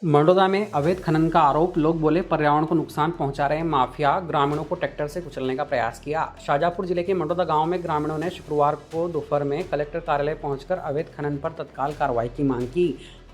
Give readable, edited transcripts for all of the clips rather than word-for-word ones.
मंडोदा में अवैध खनन का आरोप, लोग बोले पर्यावरण को नुकसान पहुंचा रहे माफिया, ग्रामीणों को ट्रैक्टर से कुचलने का प्रयास किया। शाजापुर जिले के मंडोदा गांव में ग्रामीणों ने शुक्रवार को दोपहर में कलेक्टर कार्यालय पहुंचकर अवैध खनन पर तत्काल कार्रवाई की मांग की।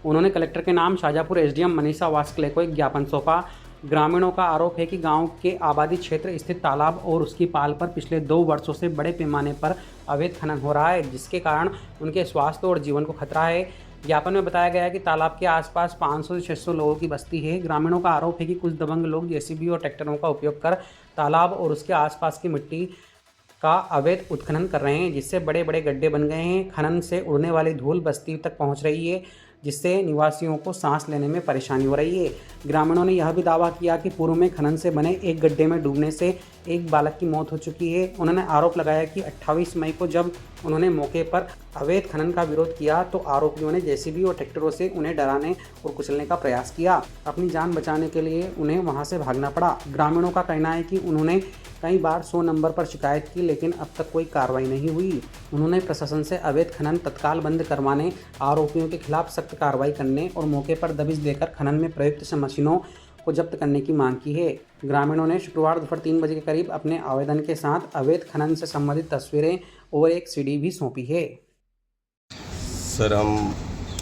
उन्होंने कलेक्टर के नाम शाजापुर एसडीएम मनीषा वास्कले को एक ज्ञापन सौंपा। ग्रामीणों का आरोप है कि गांव के आबादी क्षेत्र स्थित तालाब और उसकी पाल पर पिछले 2 वर्षों से बड़े पैमाने पर अवैध खनन हो रहा है, जिसके कारण उनके स्वास्थ्य और जीवन को खतरा है। ज्ञापन में बताया गया है कि तालाब के आसपास 500 से 600 लोगों की बस्ती है। ग्रामीणों का आरोप है कि कुछ दबंग लोग जेसीबी और ट्रैक्टरों का उपयोग कर तालाब और उसके आसपास की मिट्टी का अवैध उत्खनन कर रहे हैं, जिससे बड़े बड़े गड्ढे बन गए हैं। खनन से उड़ने वाली धूल बस्ती तक पहुंच रही है, जिससे निवासियों को सांस लेने में परेशानी हो रही है। ग्रामीणों ने यह भी दावा किया कि पूर्व में खनन से बने एक गड्ढे में डूबने से एक बालक की मौत हो चुकी है। उन्होंने आरोप लगाया कि 28 मई को जब उन्होंने मौके पर अवैध खनन का विरोध किया तो आरोपियों ने जेसीबी और ट्रैक्टरों से उन्हें डराने और कुचलने का प्रयास किया। अपनी जान बचाने के लिए उन्हें वहां से भागना पड़ा। ग्रामीणों का कहना है कि उन्होंने कई बार 100 नंबर पर शिकायत की, लेकिन अब तक कोई कार्रवाई नहीं हुई। उन्होंने प्रशासन से अवैध खनन तत्काल बंद करवाने, आरोपियों के खिलाफ सख्त कार्रवाई करने और मौके पर दबिश देकर खनन में प्रयुक्त मशीनों को जब्त करने की मांग की है। ग्रामीणों ने शुक्रवार दोपहर 3 बजे के करीब अपने आवेदन के साथ अवैध खनन से संबंधित तस्वीरें और एक सीडी भी सौंपी है। सर, हम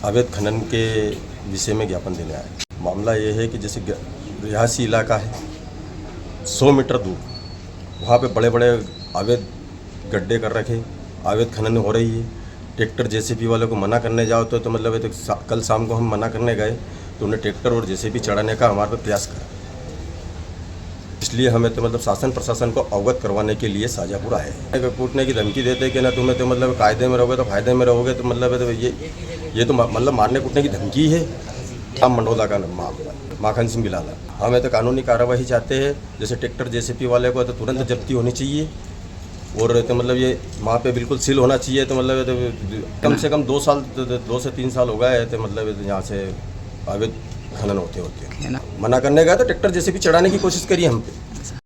अवैध खनन के विषय में ज्ञापन देने आए। मामला ये है कि जैसे रिहायशी इलाका है 100 मीटर दूर, वहाँ पे बड़े बड़े अवैध गड्ढे कर रखे, अवैध खनन हो रही है। ट्रैक्टर जेसीबी वाले को मना करने जाओ तो मतलब कल शाम को हम मना करने गए तो उन्हें ट्रैक्टर और जेसीबी चढ़ाने का हमारे पे प्रयास करा। इसलिए हमें तो मतलब शासन प्रशासन को अवगत करवाने के लिए शाजापुर आए हैं। कूटने की धमकी देते कि ना तुम्हें तो मतलब कायदे में रहोगे तो फायदे में रहोगे, तो मतलब तो ये तो मतलब मारने कूटने की धमकी है। हम मंडोदा का मामला माखन सिंह बिलाला, हमें तो कानूनी कार्रवाई चाहते हैं। जैसे ट्रैक्टर जेसीबी वाले को तो तुरंत जब्ती होनी चाहिए और तो मतलब ये वहाँ पे बिल्कुल सील होना चाहिए। तो मतलब तो कम से कम 2 से 3 साल हो गए तो मतलब यहाँ से अवैध खनन होते मना करने गया तो ट्रैक्टर जेसीबी चढ़ाने की कोशिश करी हम पे।